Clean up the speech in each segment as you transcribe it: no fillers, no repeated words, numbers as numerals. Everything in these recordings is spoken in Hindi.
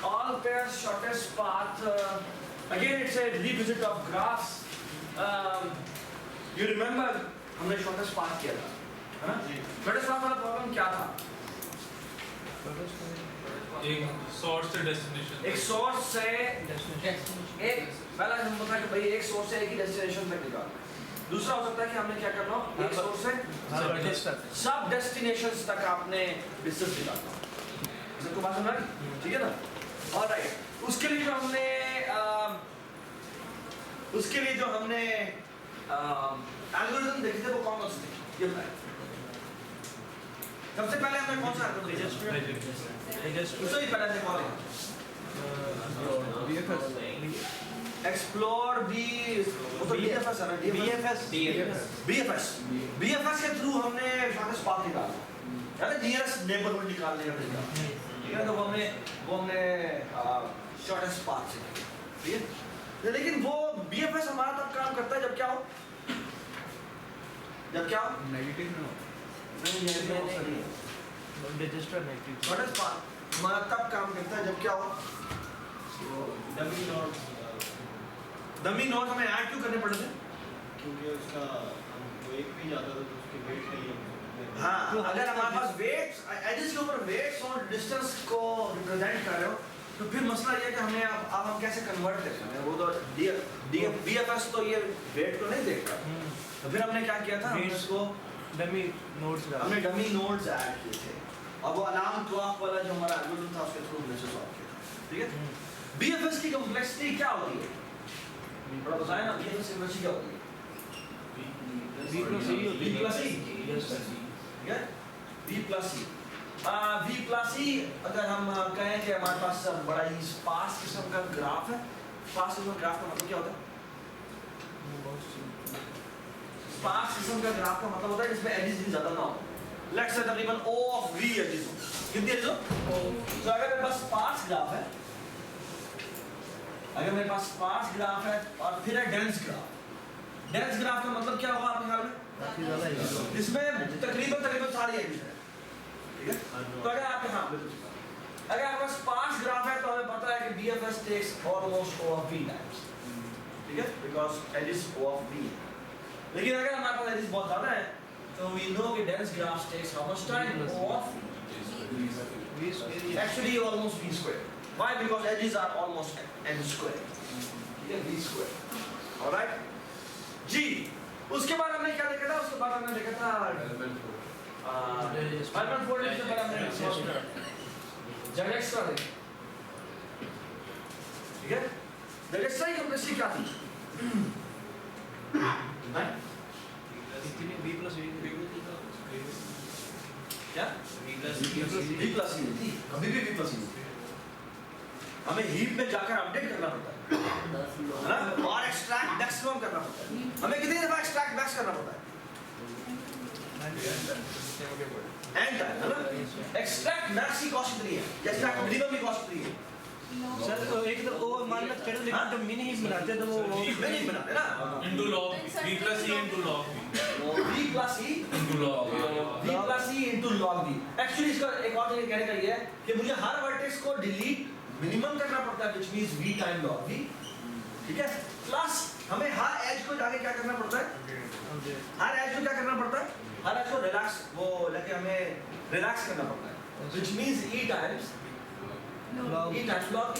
all pairs shortest path. Again, it's a revisit of graphs. You remember हमने shortest path किया था, है ना? Shortest path वाला problem क्या था? एक सोर्स से डेस्टिनेशन, एक सोर्स से एक पहला हम बताया कि भाई एक सोर्स से एक ही डेस्टिनेशन तक निकालना है। दूसरा हो सकता है कि हमने क्या करना हो, एक सोर्स से सब डेस्टिनेशंस तक आपने डिस्टेंस निकालना हो। सबको बात समझ आई? ठीक है ना? ऑलराइट, उसके लिए जो हमने एल्गोरिथम देखे थे वो कौन से थे, ये बताएं। सबसे पहले हमने कौन सा उससे ही पहले से कौन है? एक्सप्लोर बी, वो तो बीएफएस है ना? बीएफएस के थ्रू हमने शॉर्टेस्ट पाथ निकाला, यानी नियरेस्ट नेबरहुड निकालने का तरीका, ठीक है? तो वो हमने शॉर्टेस्ट पाथ से, ठीक है? लेकिन वो बीएफएस हमारा तब काम करता है जब क्या हो, नेगेटिव ना हो, नहीं रजिस्टर नेगेटिव शॉर्टेस्ट पाथ हमारा तब काम करता है जब क्या हो, डमी नोड हमें ऐड क्यों करने पड़ते हैं? क्योंकि उसका वो एक भी जाता था तो उसके वेट के लिए। हाँ, अगर हमारे पास वेट्स एजेस के ऊपर वेट्स और डिस्टेंस को रिप्रेजेंट कर रहे हो तो फिर मसला ये है कि हमें अब हम कैसे कन्वर्ट करते हैं। वो तो बीएफएस तो ये वेट को नहीं देखता, तो फिर हमने क्या किया था, हमने इसको डमी नोड्स हमने डमी नोड्स ऐड किए थे और वो अलार्म क्लॉक वाला जो हमारा एल्गोरिथम था उसके थ्रू हमने सॉल्व किया था, ठीक है? बीएफएस की कॉम्प्लेक्सिटी क्या होती है, थोड़ा बताएं ना। बीएफएस की कॉम्प्लेक्सिटी क्या होती है? B plus E B plus E, yes sir, ठीक है? B plus E, V plus E अगर हम कहें कि हमारे पास बड़ा ही स्पार्स किस्म का ग्राफ है, स्पार्स किस्म का ग्राफ का मतलब क्या होता है? स्पार्स किस्म का ग्राफ का मतलब होता है जिसमें एजेस भी ज्यादा ना हो। लेट्स से तकरीबन O of V एजेस हो, कितनी एजेस हो? तो अगर मेरे पास स्पार्स ग्राफ है, अगर मेरे पास स्पार्स ग्राफ है और फिर है डेंस ग्राफ, डेंस ग्राफ का मतलब क्या होगा आपके ख्याल में? काफी ज्यादा है इसमें तकरीबन सारी एजेस है, ठीक है? तो अगर आप यहाँ अगर आपके पास स्पार्स ग्राफ है तो हमें पता है कि BFS takes almost O of V times, ठीक है? Because edges O of V है। लेकिन अगर हमारे पास एजेस बहुत ज्यादा है तो we know कि dense graph takes how much time? O of V square actually almost V square. Why? Because edges are almost n square, ठीक है? V square, alright? जी, उसके बाद हमने क्या देखा था? उसके बाद हमने देखा था Hellman fold से पहले हमने ZX का देखा, ठीक है? ZX की कॉम्प्लेक्सिटी क्या थी? इतनी B plus E क्या? V plus E थी, कभी भी V plus E थी। हमें हीप में जाकर अपडेट करना पड़ता है ना, और एक्सट्रैक्ट मैक्सिमम करना पड़ता है। हमें कितनी दफा एक्सट्रैक्ट मैक्स करना पड़ता है? एंड टाइम, है ना? एक्सट्रैक्ट मैक्स की कॉस्ट कितनी है? एक्सट्रैक्ट मिनिमम की कॉस्ट कितनी है? सर तो एक तो वो मान लो चलो लेकिन जब मिनी ही बनाते तो वो नहीं बनाते ना, into log V plus E into log V V plus E into log V plus E into log V। Actually इसका एक और तरीका कहने का ये है कि मुझे हर वर्टेक्स को डिलीट मिनिमम करना पड़ता है, which means V time log V, ठीक है? प्लस हमें हर एज को जाके क्या करना पड़ता है? हर एज को क्या करना पड़ता है? हर एज को रिलैक्स, वो लेके हमें रिलैक्स करना पड़ता है, which means E times log V।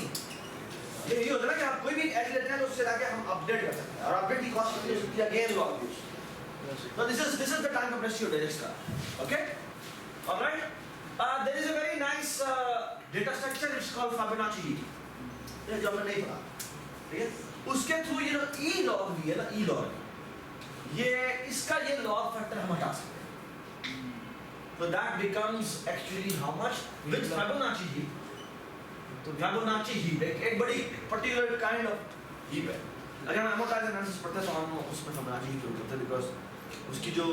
ये होता है ना कि आप कोई भी एज लेते हैं तो उससे जाके हम अपडेट कर सकते हैं, और अपडेट की कॉस्ट कितनी हो सकती है? Again log V। So this is the time complexity of DAX, okay? All right. There is a very nice data structure. It's called Fibonacci heap. ये जो हमने नहीं पढ़ा, ठीक है? उसके थ्रू ये जो E log V है ना, E log V, ये इसका ये log factor हम हटा सकते हैं। So that becomes actually how much with Fibonacci heap. तो Fibonacci heap एक बड़ी particular kind of heap है। अगर हम amortized analysis पढ़ते हैं तो हम उसमें Fibonacci heap यूज करते हैं, because उसकी जो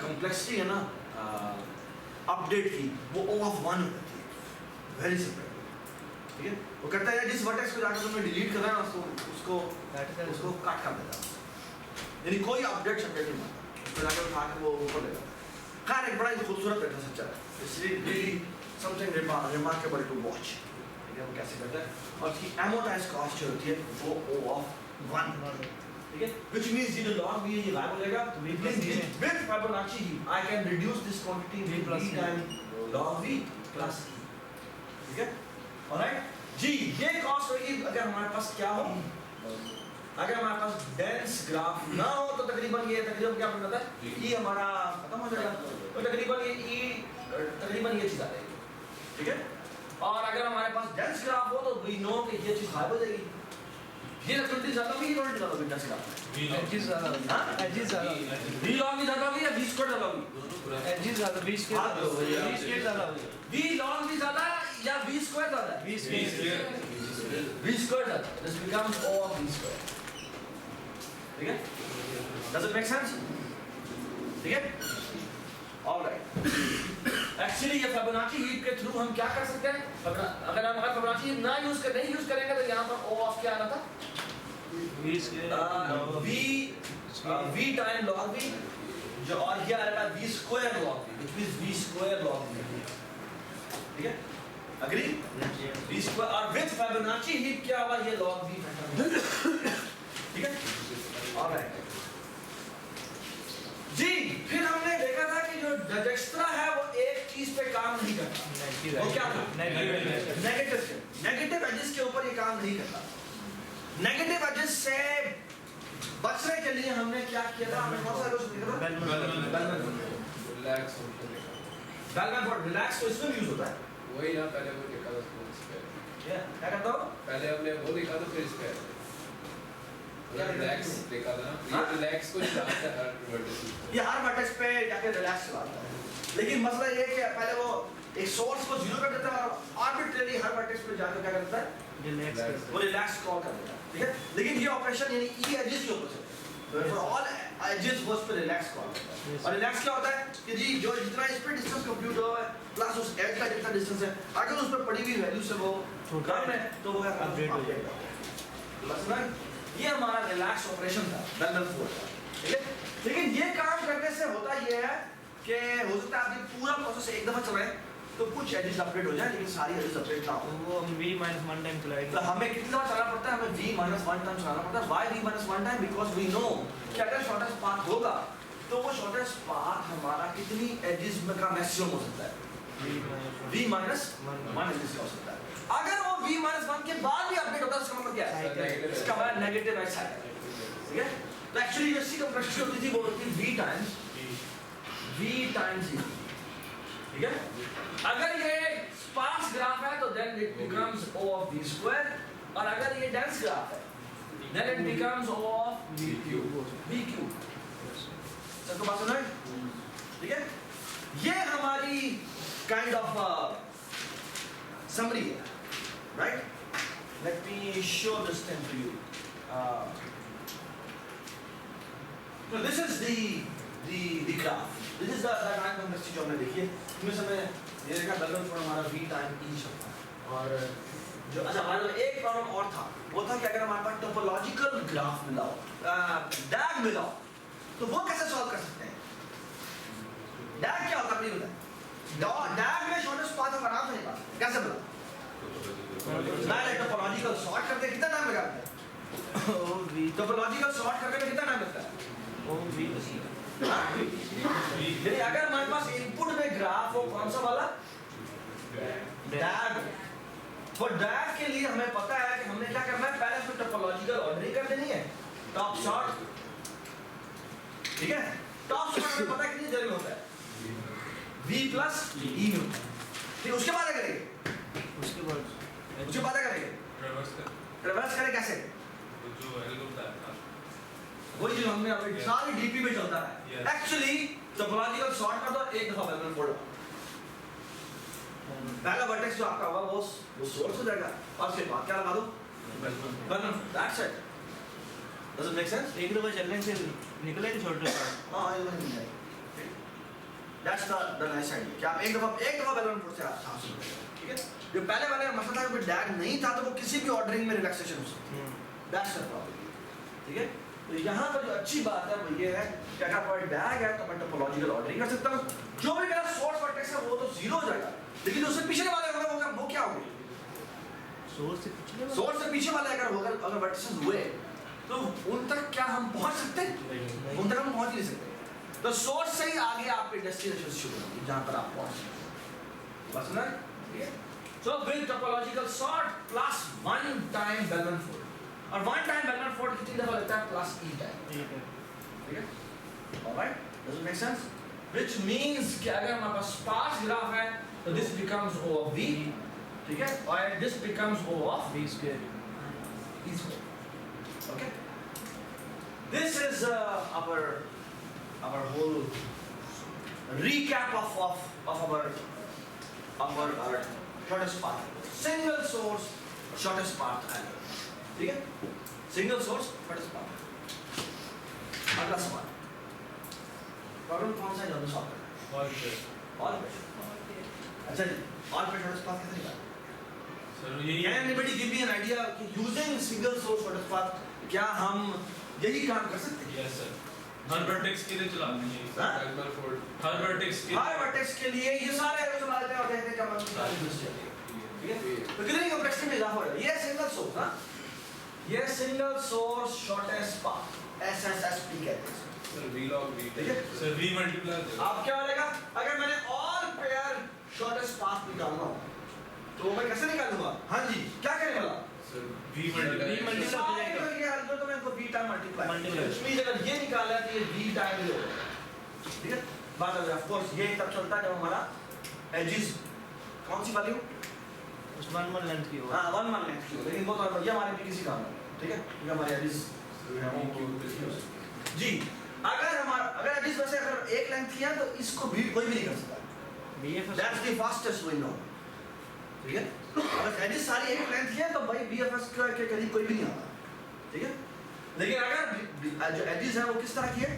complexity है ना अपडेट की, वो O of 1 होती है, वेरी सिंपल, ठीक है? वो कहता है जिस वर्टेक्स को जाकर तुमने डिलीट करना है उसको काट कर देता है, यानी कोई अपडेट नहीं मारता, उसको जाकर उठा के वो ऊपर लेगा। खैर एक बड़ा ही खूबसूरत डेटा स्ट्रक्चर है, it's really something remarkable to watch, ठीक है, वो कैसे करता है, और उसकी amortized cost जो होती है वो O of 1, ठीक है, which means ये जो log V है ये गायब हो जाएगा, with Fibonacci heap I can reduce this quantity V with plus V E. time log V plus E, ठीक है, alright जी। ये cost होगी अगर हमारे पास क्या हो, अगर हमारे पास डेंस ग्राफ ना हो तो तकरीबन क्या बन जाता है, E हमारा खत्म हो जाएगा, तो तकरीबन ये चीज आ जाएगी, ठीक है, और अगर हमारे पास डेंस ग्राफ हो तो वी नो कि ये चीज गायब हो जाएगी, ये रिजल्ट ज्यादा होगी, ये रिजल्ट ज्यादा होगी डेंस ग्राफ, एजिस ज्यादा हां एजिस ज्यादा V log ज्यादा होगी या V squared ज्यादा होगी, एजिस ज्यादा 20 के हाँ, तो भैया। 20 के ज्यादा हो गया V log भी ज्यादा या V squared ज्यादा है, 20 के V squared ज्यादा, this becomes O of V squared, ठीक है, does it make sense, ठीक है, alright, एक्चुअली ये Fibonacci heap के थ्रू हम क्या कर सकते हैं, अगर हम Fibonacci heap नहीं यूज करेंगे तो यहाँ पर O of क्या आ रहा था, 20 के V टाइम log V, जो और ये आ रहा है V square log V, which means V square log V, ठीक है, agree, V square और with Fibonacci heap क्या होगा, ये log V, ठीक है, alright जी। फिर हमने देखा था कि जो डिजक्स्ट्रा है वो एक चीज पे काम नहीं करता, वो क्या था, नेगेटिव एजेस के ऊपर ये काम नहीं करता। नेगेटिव एजेस से बचने के लिए हमने क्या किया था, हमने कौन सा एल्गोरिथम लिखा था, बेलमैन फॉर रिलैक्स, तो इसमें यूज होता है, वही ना, पहले वो लिखा था स्पोर्ट्स पे, क्या करता हूँ, पहले हमने वो लिखा था फिर इस पे रिलैक्स लिखा था ना, ये रिलैक्स को चलाता है हर वर्टेक्स, ये हर वर्टेक्स पे जाके रिलैक्स चलाता है, लेकिन मसला ये है कि पहले वो एक सोर्स को जीरो कर देता है और आर्बिट्रेरी हर वर्टेक्स पे जाकर क्या करता है, रिलैक्स वो रिलैक्स कॉल कर देता है, ठीक है, लेकिन ये ऑपरेशन यानी ई एजेस के ऊपर से फॉर ऑल एजेस वो उस पे रिलैक्स कॉल करता है, और रिलैक्स क्या होता है कि जी जो जितना इस पे डिस्टेंस कंप्यूट हुआ है प्लस उस एज का जितना डिस्टेंस है, अगर उस पे पड़ी हुई वैल्यू से वो कम है तो वो क्या अपडेट हो जाएगा, बस ना, ये हमारा रिलैक्स ऑपरेशन था बेलमैन फोर्ड का, ठीक है, लेकिन ये काम करने से होता ये है कि हो सकता है आप ये पूरा प्रोसेस एक दफा चलाएं तो कुछ एजेस अपडेट हो जाए, लेकिन सारी एजेस अपडेट ना हो, वो हम v-1 टाइम चलाएंगे, तो हमें कितना बार चलाना पड़ता है, हमें v-1 टाइम चलाना पड़ता है, why v-1 time, because we know कि अगर शॉर्टेस्ट पाथ होगा तो वो शॉर्टेस्ट पाथ हमारा कितनी एजेस में का मैक्सिमम हो सकता है, v-1 एजेस का हो सकता है, अगर वो v-1 के बाद भी अपडेट होता है इसका मतलब क्या है, इसका मतलब नेगेटिव एज है, ठीक है, तो एक्चुअली जो सी कंप्रेशन होती थी वो होती थी v टाइम्स e, ठीक है, अगर ये स्पार्स ग्राफ है तो then it becomes O of V square, और अगर ये डेंस ग्राफ है then it becomes O of V cube, सबको बात समझ में, ठीक है, ये हमारी काइंड ऑफ समरी है, right, let me show this thing to you, so this is the graph, this is the time complexity जो हमने देखी है, इसमें से मैं ये देखा बदल थोड़ा हमारा v टाइम e चलता है, और जो अच्छा हमारे पास एक प्रॉब्लम और था, वो था कि अगर हमारे पास टोपोलॉजिकल ग्राफ मिला हो, डैग मिला हो, तो वो कैसे सॉल्व कर सकते हैं, डैग क्या होता है नहीं बताया, डैग में शॉर्टेस्ट पाथ हम आराम से निकाल सकते हैं, कैसे मिला, मैं टोपोलॉजिकल सॉर्ट करते कितना टाइम लगाते हैं, टोपोलॉजिकल सॉर्ट करने में कितना टाइम लगता है, यानी अगर हमारे पास इनपुट में ग्राफ हो कौन सा वाला, डैग, तो डैग के लिए हमें पता है कि हमने क्या करना है, पहले उसमें टोपोलॉजिकल ऑर्डरिंग कर देनी है, टॉप शॉर्ट, ठीक है, टॉप शॉर्ट हमें पता है कितनी देर में होता है, v प्लस e में होता है, ठीक, उसके बाद क्या करेंगे, उसके बाद क्या करेंगे, ट्रेवर्स करें कैसे, जो एल होता है वही जो हमने अभी सारी डीपी में चलता है, एक्चुअली टोपोलॉजिकल सॉर्ट कर दो, एक दफा बेलमैन फोर्ड, पहला वर्टेक्स जो आपका होगा वो सोर्स हो जाएगा, और उसके बाद क्या लगा दो, bellman, that's it, does it make sense, एक दफा चलने से निकले थे छोटे, हां ये नहीं है, दैट्स द नाइस आइडिया कि आप एक दफा बेलमैन फोर्ड से आप ठीक है, जो पहले वाले मसला था कि डैग नहीं था तो वो किसी भी ऑर्डरिंग में रिलैक्सेशन हो सकती है, दैट्स द प्रॉब्लम, ठीक है, तो यहाँ पर जो अच्छी बात है वो ये है कि अगर पर डैग है तो मैं टोपोलॉजिकल ऑर्डरिंग कर सकता हूँ, जो भी मेरा सोर्स वर्टेक्स है वो तो जीरो हो जाएगा, लेकिन उससे पीछे वाले होगा वो क्या होंगे, सोर्स से पिछले वाला? सोर्स से पीछे वाले अगर वर्टिसेस हुए तो उन तक क्या हम पहुंच सकते हैं? उन तक हम पहुंच नहीं सकते। तो सोर्स से ही आगे आपके डेस्टिनेशन शुरू होगी जहां पर आप पहुंच सकते। बस ना, ठीक है। So with topological sort plus one time Bellman fold, और one time Bellman fold कितनी दफा लगता है? plus e time, ठीक है। ठीक है। Alright, does it make sense? Which means कि अगर हमारे पास sparse graph है तो this becomes O of V, ठीक है, और this becomes O of V square. E square. Okay. This is our whole recap of our shortest path. Single source shortest path है, ठीक है? Single source shortest path. अगला सवाल, प्रॉब्लम कौन सा है जो सॉल्व करना और फिर है? ऑल पे। अच्छा जी, ऑल पे शॉर्टेस्ट पाथ कैसे निकालें? सर यही Can anybody give me an idea कि using single source shortest path क्या हम यही काम कर सकते हैं? यस सर, हर वर्टेक्स के लिए चलाते हैं ये। हाँ? Bellman fold. हर वर्टेक्स के हर वर्टेक्स के लिए ये सारे एरो चला देते हैं और देखते हैं क्या बनता है, ठीक है? तो कितनी कॉम्प्लेक्सिटी में इजाफा हो रहा है? ये सिंगल सोर्स, हाँ, ये single source shortest path, SSSP कहते हैं, Sir, V log V. ठीक है? सर V मल्टीप्लाई दे। अब क्या हो जाएगा? अगर मैंने ऑल पेयर शॉर्टेस्ट पाथ निकालना हो तो मैं कैसे निकालूंगा? हाँ जी, क्या करें वाला? Sir, V multiply. multiply हो जाएगा। तो मैं इनको v time multiply, Multiply। which means अगर ये निकाला है तो ये v टाइम ये होगा, ठीक है? बात है, ऑफ कोर्स ये तब चलता है जब हमारा एजेस कौन सी वाली हो? उस वन लेंथ की होगा। हाँ, वन मान लेंथ की हो, लेकिन वो तो ये हमारे भी किसी काम है, ठीक है? ये हमारे एजेस जी, अगर एजेस वैसे अगर एक लेंथ की है तो इसको भी कोई भी नहीं कर सकता। BFS That's the fastest we know, ठीक है? अगर एजेस सारी एक लेंथ की है तो भाई BFS के करीब कोई भी नहीं आता, ठीक है? लेकिन अगर जो एजेस है वो किस तरह की है?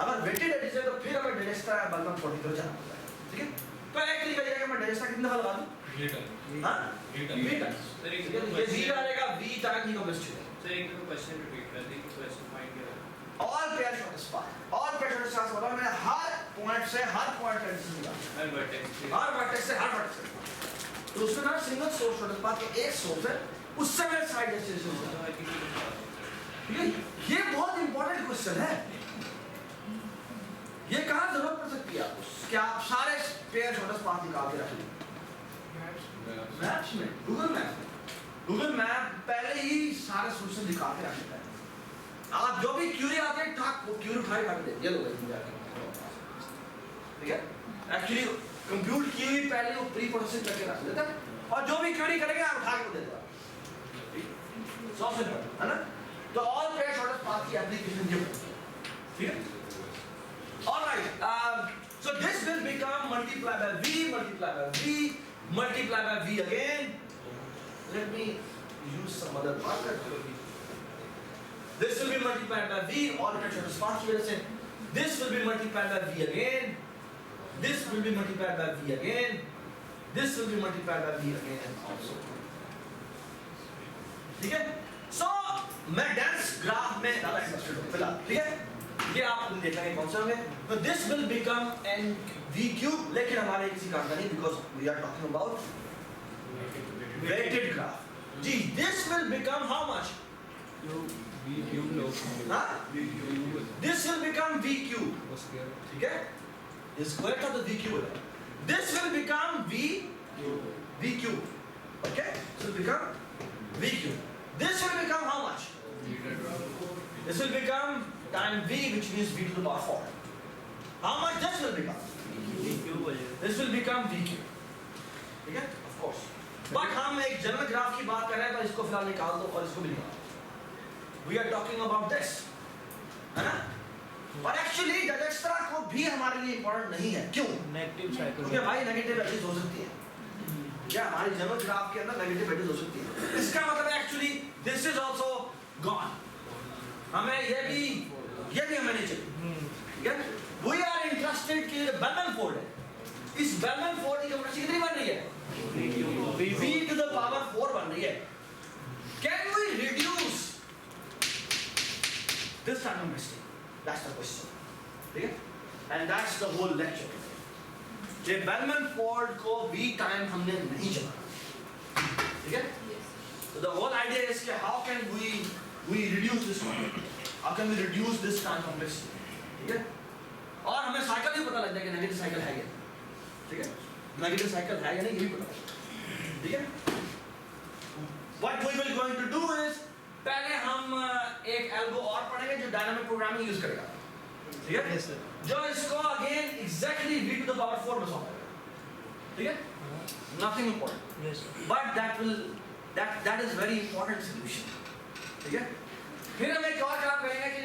अगर वेटेड एजेस है तो फिर हमें डिजस्टा या बलमन 40 तरह जाना पड़ता है, ठीक है? तो एक तरीका ये है कि मैं डिजस्टा कितना लगा दूं? V time. हाँ? V V time. Times. Sir एक ये V डालेगा V टाइम ही कॉम्प्लेक्सिटी है। सर एक क्वेश्चन रिपीट कर दीजिए, क्वेश्चन फाइंड करें। All pair shortest path, all pair shortest path मतलब मैंने हर पॉइंट से हर पॉइंट का डिस्टेंस निकाला, हर वर्टेक्स के। हर वर्टेक्स से हर वर्टेक्स से। तो उसमें ना सिंगल सोर्स शॉर्टेस्ट पाथ का एक सोर्स है, उससे मैं साइड डिस्टेंस होता है, ठीक है? ये बहुत इंपॉर्टेंट क्वेश्चन है। ये कहाँ जरूरत पड़ सकती है आपको कि आप सारे पेयर शॉर्टेस्ट पाथ निकाल के रख लें? मैप्स में, गूगल मैप पहले ही सारे सोल्यूशन दिखा के रख लेता है। आप जो भी क्यूरी आते हैं ठाक वो क्यूरी उठा के रख दे, ये लो भाई मुझे आके, ठीक है? एक्चुअली कंप्यूट की हुई पहले वो प्री प्रोसेसिंग करके रख देता है और जो भी क्यूरी करेंगे आप उठा के दे देगा, सबसे है ना? तो ऑल पेयर शॉर्टेस्ट पाथ की एप्लीकेशन ये है, ठीक है? Alright, so this will become multiply by V, multiply by V, multiply by V again. Let me use some other marker. This will be multiplied by V, all the shortest path की वजह से. This will be multiplied by V again. This will be multiplied by V again. This will be multiplied by V again also. ठीक है? So मैं डेंस ग्राफ में ज़्यादा इंटरेस्टेड हूँ फिलहाल, ठीक है? ये आप देख लेंगे कौन से होंगे। तो this will become an V cube, लेकिन हमारे किसी काम का नहीं, because we are talking about weighted graph. जी, this will become how much? This will become V cube, ठीक है? इस स्क्वायर का तो वी क्यूब है। This will become V cube, okay? This will become V cube. This will become how much? This will become time V, which means V to the power 4. How much this will become? This will become V cube. ठीक है? Of course. But हम एक जनरल ग्राफ की बात कर रहे हैं तो इसको फिलहाल निकाल दो और इसको भी निकाल दो. We are talking about this, है ना? और actually डिजक्स्ट्रा को भी हमारे लिए important नहीं है. क्यों? Negative cycle. क्योंकि भाई नेगेटिव एडिज हो सकती है. क्या हमारी जनरल ग्राफ के अंदर नेगेटिव एडिज हो सकती है? इसका मतलब actually this is also gone. हमें ये भी हमें नहीं चाहिए, ठीक है? We are interested कि Bellman fold है, इस Bellman fold की कॉम्प्लेक्सिटी कितनी बन रही है? V to the power 4 बन रही है. Can we reduce this kind of mistake? That's the question, ठीक है? And that's the whole lecture. ये Bellman fold को V time हमने नहीं चलाना, ठीक है? idea is कि how can we reduce this one? How can we reduce this time complexity? ठीक है? और हमें साइकिल भी पता लग जाए कि नेगेटिव साइकिल है क्या, ठीक है? नेगेटिव साइकिल है या नहीं ये भी पता लगे, ठीक है? What we will going to do is पहले हम एक एल्गो और पढ़ेंगे जो डायनामिक प्रोग्रामिंग यूज करेगा, ठीक है? Yes, sir. जो इसको again exactly v to the power 4 में सॉल्व करेगा, ठीक है? Nothing important, Yes, sir. but that is very important solution, ठीक है? फिर हम एक और काम करेंगे कि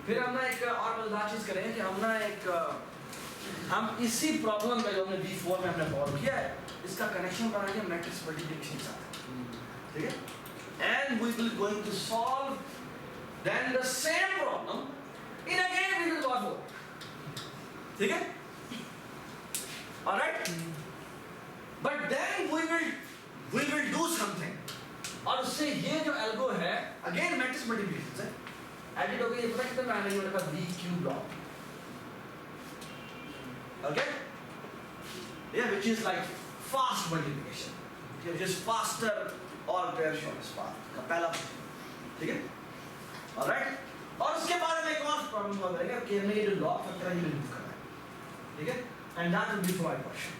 फिर हम ना एक और मजेदार चीज करेंगे कि हम ना एक हम इसी प्रॉब्लम का जो हमने v4 में हमने सॉल्व किया है इसका कनेक्शन बनाएंगे मैट्रिक्स मल्टीप्लिकेशन के साथ, ठीक है? And we will going to solve then the same problem in again we will go for, ठीक है? All right? But then we will do something. और उससे ये जो एल्गो है अगेन मैट्रिक्स मल्टीप्लिकेशन से एडिट हो गई, ये पता कितना मैंने मैंने कहा v cube log, okay? Yeah, which is like fast multiplication, which is faster और pair shortest path का पहला, ठीक है? All right? और उसके बाद में एक और प्रॉब्लम सॉल्व करेंगे कि हमें ये जो लॉग फैक्टर है ये रिमूव करना है, ठीक है? And that will be Floyd question,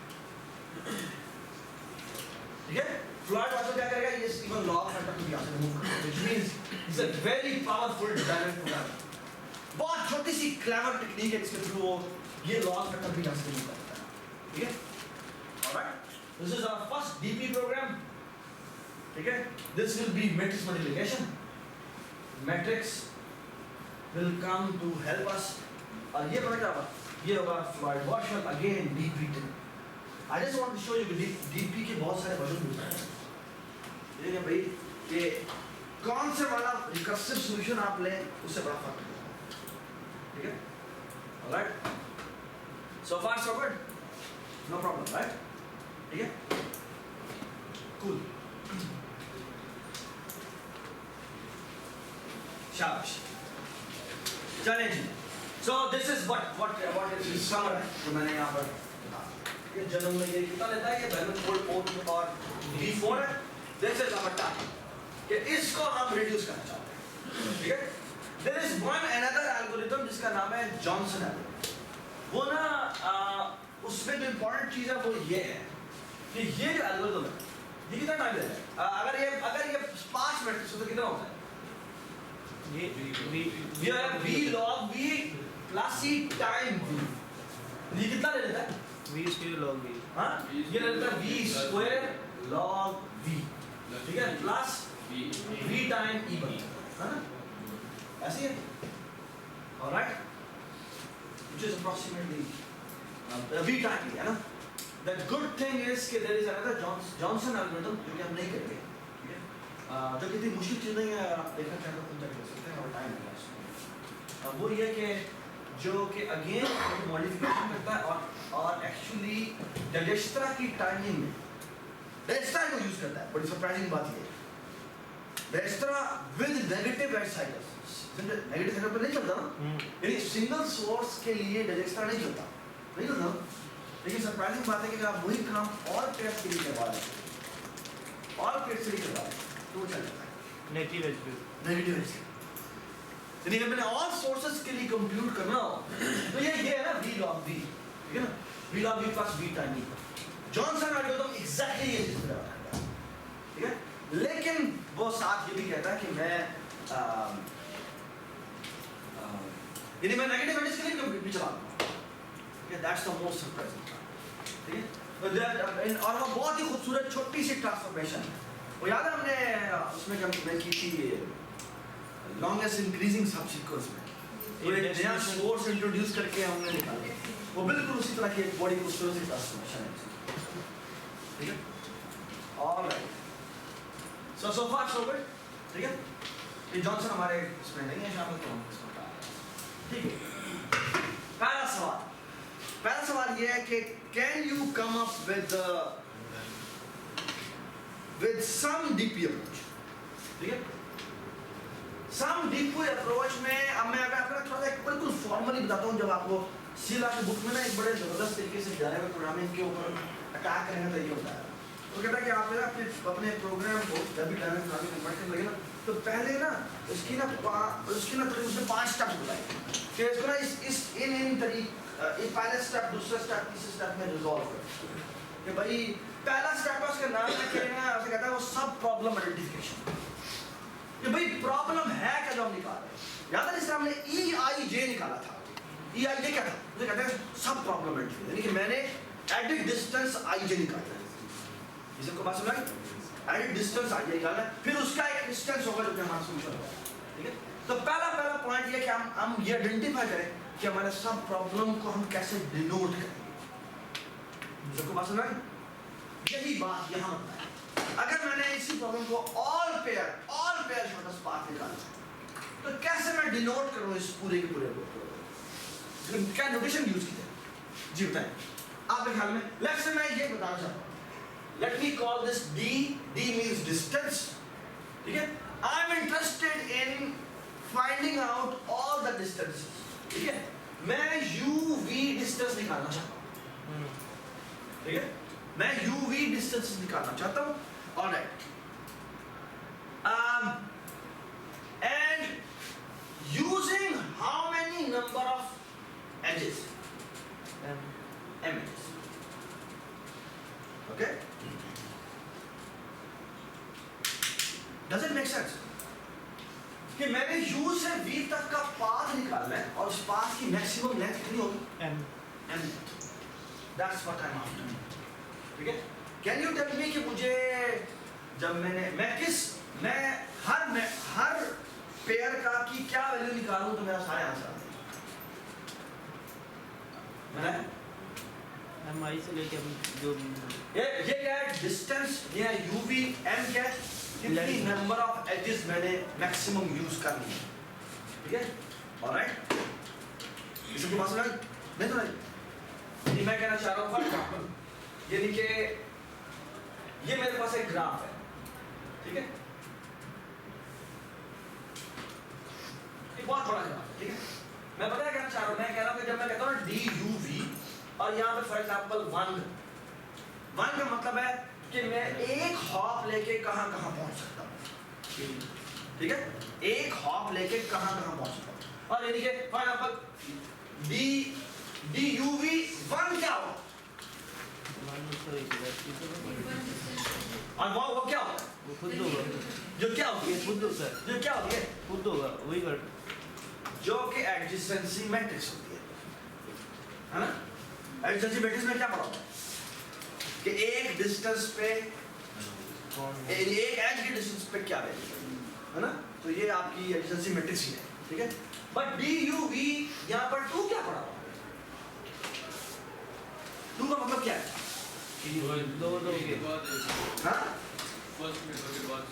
ठीक है? फ्लॉयड क्वेश्चन क्या करेगा, ये इवन लॉग फैक्टर को भी यहाँ से रिमूव करेगा, which means it's a very powerful dynamic program. बहुत छोटी सी क्लेवर टेक्निक है जिसके थ्रू वो ये लॉग फैक्टर भी यहाँ से रिमूव करता है, ठीक है? All right? This is our first DP program. ठीक है? This will be matrix multiplication. Matrix will come to help us. और ये पता क्या होगा? ये होगा Floyd Warshall again DP. I just want to show you कि DP के बहुत सारे वर्जन होते हैं. देखिए भाई कि कौन से वाला recursive solution आप लें उससे बड़ा फर्क है. ठीक है? Alright? So far so good. No problem, right? ठीक है? Cool. शाबाश, चलें जी. So this is what it is summary जो मैंने यहाँ पर बताया. ये जन्म में ये कितना लेता है, ये Bernoulli Polt और V4 है. This is our target. कि इसको हम reduce करना चाहते हैं. ठीक है? There is one another algorithm जिसका नाम है Johnson algorithm. वो ना उसमें जो important चीज़ है वो ये है कि ये जो algorithm है ये कितना टाइम लेता है. अगर ये 5 मिनट से तो कितना होता है? ये है v log v plus c time v. ये कितना ले लेता है? v square log v. हाँ? ये ले लेता है v square log v. ठीक है? Plus v time e बनता है ना? ऐसे ही है? All right? Which is approximately v time e है ना? The good thing is कि there is another Johnson algorithm जो कि हम नहीं करेंगे. जो कितनी मुश्किल चीज़ नहीं है, अगर आप देखना चाहें तो खुद तक कर सकते हैं और टाइम लगा उसमें. वो ये कि जो कि अगेन मॉडिफिकेशन करता है और एक्चुअली डाइजेस्ट्रा की टाइमिंग में डाइजेस्ट्रा को यूज़ करता है. बड़ी सरप्राइजिंग बात ये है Dijkstra with negative edge cycles. Negative cycle पर नहीं चलता ना, यानी सिंगल सोर्स के लिए डाइजेस्ट्रा नहीं चलता. लेकिन सरप्राइजिंग बात है कि अगर आप वही काम और पेयर के लिए करवा रहे हैं और पेयर से करवा रहे हैं तो वो चल जाता है नेगेटिव एज पे. Negative edge. यानी अगर मैंने और सोर्सेस के लिए कंप्यूट करना हो तो ये है ना v log v, ठीक है ना? v log v plus v time e. Johnson algorithm exactly ये चीज करता है, ठीक है? लेकिन वो साथ ये भी कहता है कि मैं यानी मैं नेगेटिव एज के लिए कंप्यूट भी चला दूंगा. Okay, that's the most surprising part. ठीक है? और वो बहुत ही खूबसूरत छोटी सी ट्रांसफॉर्मेशन है. वो याद है हमने उसमें कंप्यूटर की थी लॉन्गेस्ट इंक्रीजिंग सबसीक्वेंस में. तो एक नया सोर्स इंट्रोड्यूस करके हमने निकाला. वो बिल्कुल उसी तरह की एक बड़ी खूबसूरत सी ट्रांसफॉर्मेशन है. ठीक है? Alright. So far so good. ठीक है? ये जॉनसन हमारे इसमें नहीं है शामिल तो हम इसको बता रहे हैं. ठीक है? पहला सवाल ये है कि can you come up with some DP approach. ठीक है? Some DP approach में अब मैं अगर आपको थोड़ा सा एक बिल्कुल फॉर्मली बताता हूँ. जब आपको सीला की बुक में ना एक बड़े जबरदस्त तरीके से डायनामिक प्रोग्रामिंग के ऊपर अटैक करने का तरीका होता है. वो कहता है कि आप ना अपने प्रोग्राम को जब भी डायनामिक प्रोग्रामिंग कन्वर्ट करने लगे ना, तो पहले ना उसकी ना तकरीबन उसने 5 स्टेप बताए कि इसको ना इस इन तरीके एक पहला स्टेप, दूसरा स्टेप, तीसरा स्टेप में रिजॉल्व कर कि भाई पहला स्टेप है उसका नाम है क्या है, उसे कहता है वो सब प्रॉब्लम आइडेंटिफिकेशन, कि भाई प्रॉब्लम है क्या जो हम निकाल रहे हैं। याद है जिससे हमने EIJ निकाला था, EIJ क्या था, उसे कहते हैं सब प्रॉब्लम आइडेंटिफिकेशन, यानी कि मैंने एडिट डिस्टेंस IJ निकाला है, इसे को बात समझ आई, एडिट डिस्टेंस IJ निकालना है, फिर उसका एक डिस्टेंस होगा जो कि हमारा सॉल्यूशन होगा, ठीक है। तो पहला पॉइंट ये कि हम ये आइडेंटिफाई करें कि हमारे सब प्रॉब्लम को हम कैसे डिनोट करेंगे, इसे को बात समझ आई, यही बात यहाँ होता है। अगर मैंने इसी प्रॉब्लम को ऑल पेयर शॉर्टेस्ट पाथ निकाला तो कैसे मैं डिनोट करूँ इस पूरे के पूरे को, क्या नोटेशन यूज की जाए जी बताएं आपके ख्याल में। लेट्स से मैं ये बताना चाहता हूँ, let me call this D means distance, ठीक है। I am interested in finding out all the distances, ठीक है। मैं UV डिस्टेंस निकालना चाहता हूँ, ठीक है, मैं UV डिस्टेंस निकालना चाहता हूँ, alright, and using how many number of edges, m edges, okay, does it make sense कि मैंने U से V तक का पाथ निकालना है और उस पाथ की मैक्सिमम लेंथ कितनी होगी, m, that's what I'm after, ठीक है। कैन यू टेल मी कि मुझे जब मैं हर पेयर का की क्या वैल्यू निकालूं तो मेरा सारे आंसर आते हैं। MI से लेके जो ये क्या है डिस्टेंस, ये है UV, M क्या है कितनी नंबर ऑफ एजेस मैंने मैक्सिमम यूज करनी है, ठीक है, ऑलराइट। इसे की बात समझ नहीं तो नहीं, मैं कहना चाह रहा हूँ फॉर एग्जांपल, यानी कि ये मेरे पास एक ग्राफ है, ठीक है, एक बहुत बड़ा ग्राफ है, ठीक है। मैं पता है क्या चाह रहा हूँ, मैं कह रहा हूँ कि जब मैं कहता हूँ DUV और यहाँ पे फॉर एग्जांपल 1 का मतलब है कि मैं एक हॉप लेके कहाँ पहुँच सकता हूँ, ठीक है, एक हॉप लेके कहाँ पहुँच सकता हूँ। और यानी कि फॉर एग्जांपल DUV 1 क्या होगा और वो क्या होता है, वो खुद होगा, जो क्या होती है, खुद होता है, जो क्या होती है, खुद होगा वही वर्ड, जो कि एडजेसेंसी मैट्रिक्स होती है ना। एडजेसेंसी मैट्रिक्स में क्या पढ़ा होता है कि एक डिस्टेंस पे एक एज के डिस्टेंस पे क्या वैल्यू है ना, तो ये आपकी एडजेसेंसी मैट्रिक्स ही है, ठीक है। बट DUV यहाँ पर 2 क्या पढ़ा हुआ है, 2 का मतलब क्या है, दो के हाँ, फर्स्ट में के बाद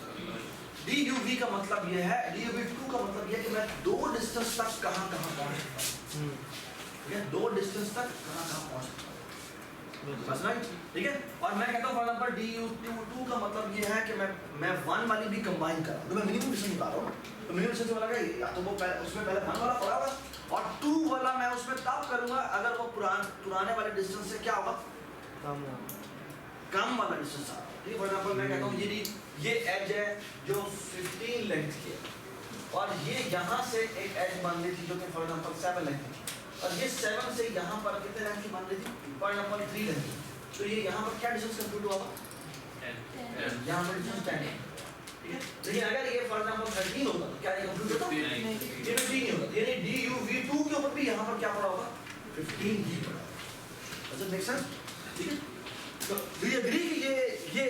DUV का मतलब ये है, DUV2 का मतलब ये है कि मैं 2 डिस्टेंस तक कहाँ पहुँच सकता हूँ, ठीक है, 2 डिस्टेंस तक कहाँ पहुँच सकता हूँ, बस राइट, ठीक है। और मैं कहता हूँ फॉर एग्जांपल DUV2 का मतलब ये है कि मैं 1 वाली भी कंबाइन कर रहा हूँ, तो मैं मिनिमम डिस्टेंस निकाल रहा हूँ, तो मिनिमम डिस्टेंस वाला या तो वो उसमें पहले 1 वाला पड़ा होगा और 2 वाला मैं उसमें तब करूँगा अगर वो पुराने वाले डिस्टेंस से क्या होगा, कम वाला डिस्टेंस आ रहा है, ठीक है। फॉर एग्जांपल मैं कहता हूँ ये एज है जो 15 लेंथ की है और ये यहाँ से एक एज मान ली थी जो कि फॉर एग्जांपल 7 लेंथ की, और ये 7 से यहाँ पर कितने लेंथ की मान ली थी, फॉर एग्जांपल 3 लेंथ की, तो ये यहाँ पर क्या डिस्टेंस कंप्यूट हुआ, यहाँ पर डिस्टेंस 10 है, ठीक है। लेकिन अगर ये फॉर एग्जांपल 13 होता तो क्या ये कंप्यूट होता, ये 15 नहीं होता, यानी DUV2 के ऊपर भी यहाँ पर क्या पड़ा होगा, 15 ही पड़ा होगा, does it make sense, ठीक है। तो do you agree कि ये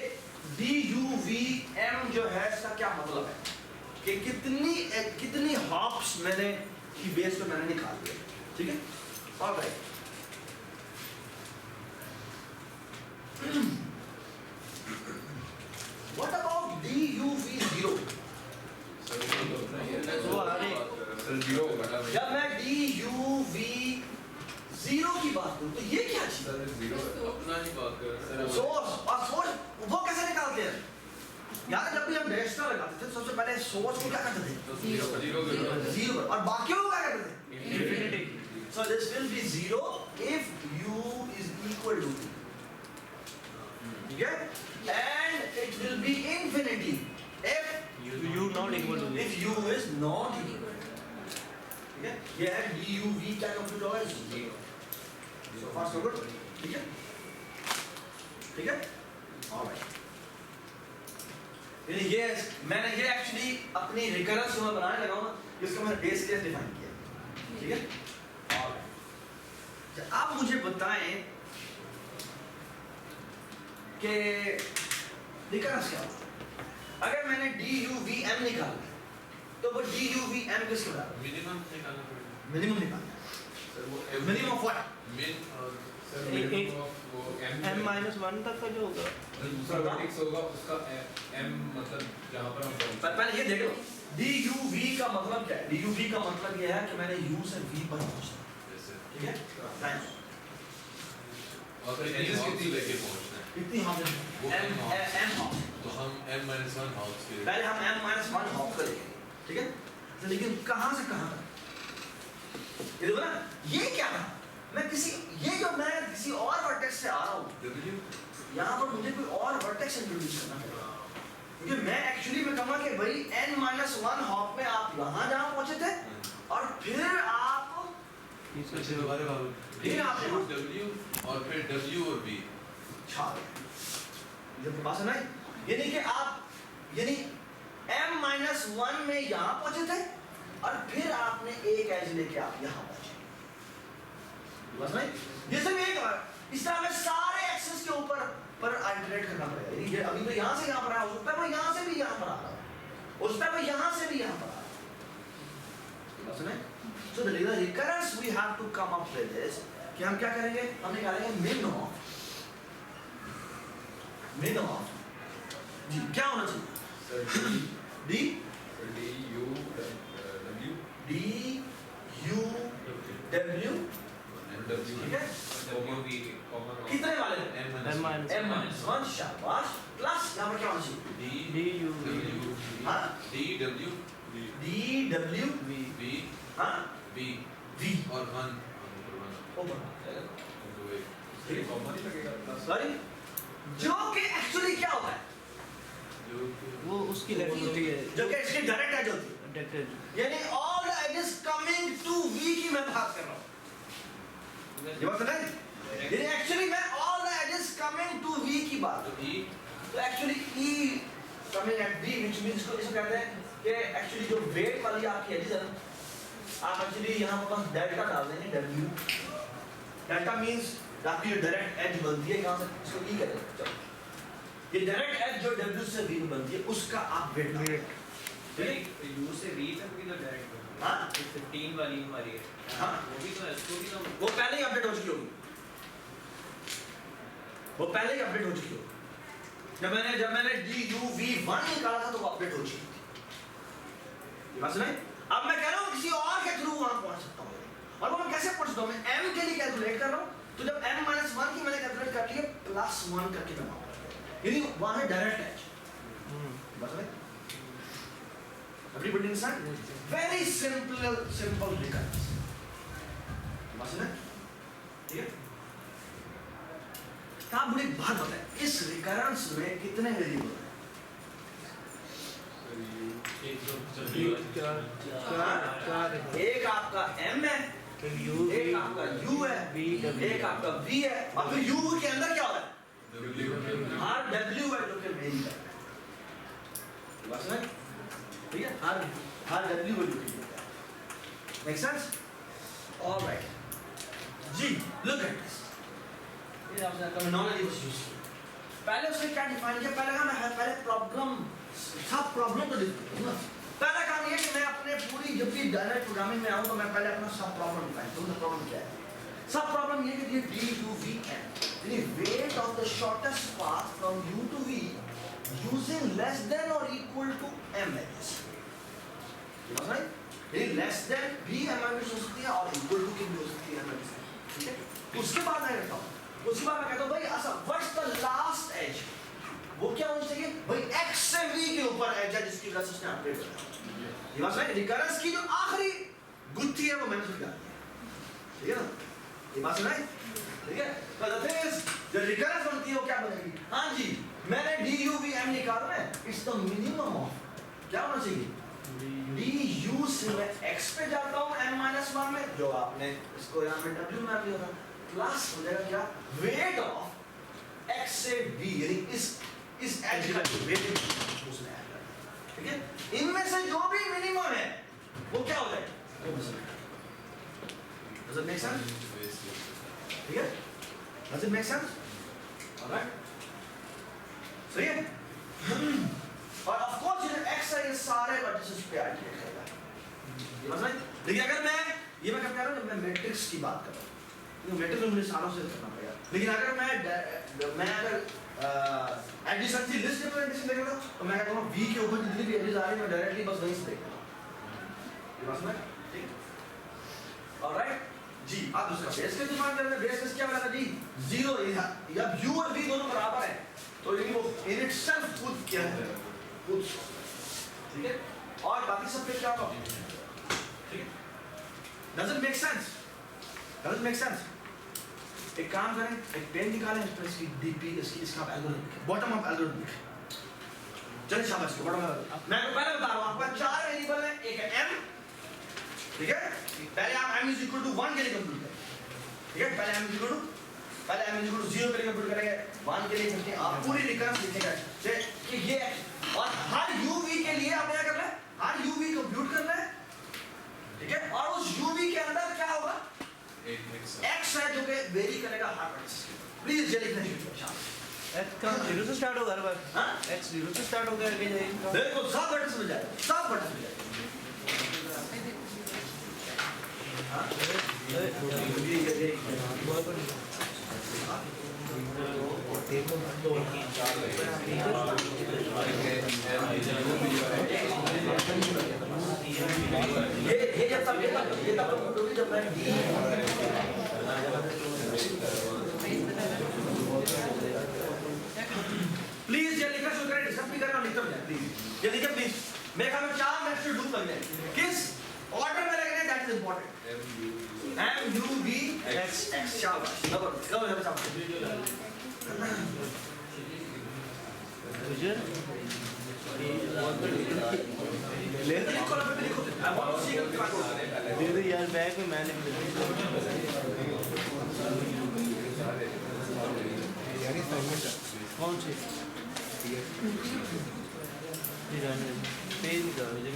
DUVM जो है इसका क्या मतलब है कि कितनी हॉप्स मैंने की बेस पे मैंने निकाल दिया, ठीक है, ऑलराइट। What about DUV0? जब मैं DUV0 की बात करूं तो ये क्या चीज है, अपना ही बात कर रहे हैं। सोर्स, और सोर्स वो कैसे निकालते हैं यार, जब भी हम डेस्टा लगाते थे सबसे पहले सोर्स को क्या करते थे, जीरो, और बाकियों को क्या करते थे, infinity, so this will be 0 if U is equal to 2, ठीक है, and it will be infinity if u not equal to if u is not equal, ठीक है, ये है duv क्या कंप्यूट होगा, 0, so far so good, ठीक है, ठीक है, alright, यानी ये मैंने ये एक्चुअली अपनी रिकरेंस में बनाने लगा हूँ, जिसको मैंने बेस केस डिफाइन किया, ठीक है, alright, अब मुझे बताएं कि रिकरेंस क्या होता है। अगर मैंने DUVM निकाला तो वो DUVM किसके बराबर, मिनिमम निकालना पड़ेगा। मिनिमम निकालना है, सर वो मिनिमम ऑफ व्हाट, मिन और सर एक- मिनिमम ऑफ वो m minus 1 तक का जो होगा दूसरा वर्टेक्स होगा उसका m मतलब जहाँ पर हम पहले ये देख लो DUV का मतलब क्या है, DUV का मतलब ये है कि मैंने U से V पर पहुंचना, जैसे ठीक है, टाइम और फिर एजेस कितनी लेके पहुंचना है, कितनी हम वो M हॉप, तो हम m-1 हाउस के पहले हम M-1 हॉप करेंगे, ठीक है, तो लेकिन कहाँ से कहाँ तक, ये देखो ना, ये क्या है, मैं किसी और वर्टेक्स से आ रहा हूँ, W यहाँ पर मुझे कोई और वर्टेक्स इंट्रोड्यूस करना पड़ेगा, क्योंकि मैं एक्चुअली मैं कहूँगा कि भाई N-1 हॉप में आप यहाँ जहाँ पहुँचे थे और फिर आप ऐसे दोबारा वालों फिर आप यहाँ W और फिर W और V छा गए, जब बात है ना, यानी कि आप यानी M-1 में यहाँ पहुँचे थे और फिर आपने एक एज लेके आप यहाँ पहुँचे, बस नहीं, जैसे भी एक इस तरह में सारे एक्सेस के ऊपर पर आइटरेट करना पड़ेगा, यानी ये अभी तो यहाँ से यहाँ पर आया, हो सकता है मैं यहाँ से भी यहाँ पर आ रहा हूँ, हो सकता है मैं यहाँ से भी यहाँ पर आ रहा हूँ, बस नहीं, so the recurrence we have to come up with is कि हम क्या करेंगे, हम निकालेंगे min of जी क्या होना चाहिए, सर D DUW ठीक है, कितने वाले हैं? M-1 शाबाश, प्लस यहाँ पर क्या होना चाहिए, हाँ DW DWV V हाँ V V और 1 ऊपर, कॉमन ही लगेगा प्लस सॉरी, जो कि एक्चुअली क्या होता है, वो उसकी लेवल होती है जो कि इसकी डायरेक्ट एज होती है, डेटेड यानी all ages coming to V की मैं बात कर रहा हूँ, ये बात नहीं, यानी एक्चुअली मैं all ages coming to V की बात, तो E तो actually E coming at V which means को इसको कहते हैं कि एक्चुअली जो वेट वाली आपकी एजेस है, आप एक्चुअली यहाँ पर बस डेल्टा डाल देंगे, W डेल्टा मींस आपकी जो डायरेक्ट एज बनती है यहाँ से इसको E कहते हैं, चलो ये डायरेक्ट एज जो W से V में बनती है उसका आप वेट U से V तक भी तो डायरेक्ट हाँ 15 वाली हमारी है, हाँ वो भी तो इसको भी तो वो पहले ही अपडेट हो चुकी होगी, वो पहले ही अपडेट हो चुकी होगी, जब मैंने DUV1 निकाला था तो वो अपडेट हो चुकी थी, ये बात नहीं, अब मैं कह रहा हूँ किसी और के थ्रू वहां पहुंच सकता हूँ, और वो मैं कैसे पहुंच सकता हूँ, मैं M के लिए कैलकुलेट कर रहा हूँ, तो जब M-1 की मैंने कैलकुलेट कर ली है +1 करके मैं वहां यानी वहां है डायरेक्ट एज, बस नहीं, everybody understand, very simple recurrence, बस नहीं, ठीक है, आप मुझे एक बात बताएं, इस रिकरेंस में कितने वेरिएबल हैं, एक आपका M है, एक आपका U है, एक आपका V है, और फिर U के अंदर क्या हो रहा है, हर W है जो कि वेरी कर रहा है, बस नहीं, ठीक है, हर W है जो कि वेरी कर रहा है, मेक सेंस, ऑलराइट, जी लुक एट दिस, ये आपने टर्मिनोलॉजी बस यूज की, पहले उसने क्या डिफाइन किया, पहले काम है, पहले प्रॉब्लम सब प्रॉब्लम को डिफाइन करूँ ना, पहला काम ये कि मैं अपने पूरी जब भी डायरेक्ट प्रोग्रामिंग में आऊँ तो मैं पहले अपना सब प्रॉब्लम डिफाइन करूँ, प्रॉब्लम क्या है, सब प्रॉब्लम ये कि DUVM यानी weight of the shortest path from U to V using less than or equal to M edges, समझ रहे हैं, यानी लेस देन भी M edges हो सकती है और इक्वल टू की भी हो सकती है M edges, ठीक है, उसके बाद मैं कहता हूँ, उसके बाद मैं कहता हूँ भाई ऐसा व्हाट्स द लास्ट एज, वो क्या होनी चाहिए भाई X से V के ऊपर एज है जिसकी वजह से उसने अपडेट किया, ये बात है, रिकरेंस की जो आखिरी गुत्थी है वो मैंने सुझा दी, ठीक है ना, ये बात सुनाई, ठीक है, but the thing is जो रिकरेंस बनती है वो क्या बनेगी? हाँ जी, मैंने DUVM निकाला है, इट्स द मिनिमम ऑफ क्या होना चाहिए? DU से मैं x पे जाता हूँ n-1 में, जो आपने इसको यहाँ पे W में लिया था, प्लस हो जाएगा क्या? वेट ऑफ x से D, यानी इस एज का जो वेट उसमें ऐड करना, ठीक है? इनमें से जो भी मिनिमम है वो क्या हो जाएगा? Does it make sense? ठीक है? Does it make sense? Alright? सही है? और of course ये x है, ये सारे vertices पे ऐड किया जाएगा। लेकिन अगर मैं ये मैं क्या कह रहा हूँ, मैं मैट्रिक्स की बात कर रहा हूँ, मैट्रिक्स में मुझे सालों से करना पड़ेगा। लेकिन अगर मैं अगर एडिशनसी लिस्ट रिप्रेजेंटेशन देख रहा था, तो मैं कहता हूँ v के ऊपर जितनी भी एजेस आ रही है मैं डायरेक्टली बस वहीं से देख रहा हूँ। ये बात समझ? ठीक? ऑलराइट? जी, आप दूसरा बेस केस डिफाइन करेंगे। बेस केस क्या बनेगा जी? 0 या u और v दोनों बराबर है, तो ये वो इन इटसेल्फ खुद क्या है? खुद, ठीक है? और बाकी सब पे क्या होगा? ठीक है? Does it make sense? Does it make sense? एक काम करें, एक पेन निकालें, इस पर इसकी डीपी, इसका एल्गोरिथम, बॉटम अप एल्गोरिथम लिखें। चलिए शाबाश, बॉटम अप। मैं पहले बता रहा हूँ, आपका 4 वेरिएबल है, एक है m, ठीक है? पहले आप m is equal to 1 के लिए कंप्यूट करें, ठीक है? पहले m is equal to 0 के लिए कंप्यूट करेंगे, 1 के लिए करते हैं, आप पूरी रिकरेंस लिखेगा कि ये और हर uv के लिए आप क्या करना है? हर uv कंप्यूट करना है, ठीक है? और उस uv के अंदर क्या होगा? x है जो कि वेरी करेगा हर वर्टिस। प्लीज ये लिखना शुरू करो शाबाश। x का 0 से स्टार्ट होगा हर बार। हाँ? x 0 से स्टार्ट होकर आगे जाएगा। बिल्कुल सब वर्टिस में जाएगा, सब वर्टिस में जाएगा। हाँ? ये जब तक जब मैं प्लीज ये लिखना शुरू करें, डिस्टर्ब भी करना, लिखते जाए प्लीज, ये लिखे प्लीज। मैं कहा 4 नेक्स्ट लूप लग जाए, किस ऑर्डर में लगने that is important. M U V X X शाबाश, लो शाबाश। मुझे ले लिखो ना, लिखो। I want to see it. दे दे यार, बैग में मैं लिख देता कौन सी पेज निकालो मुझे।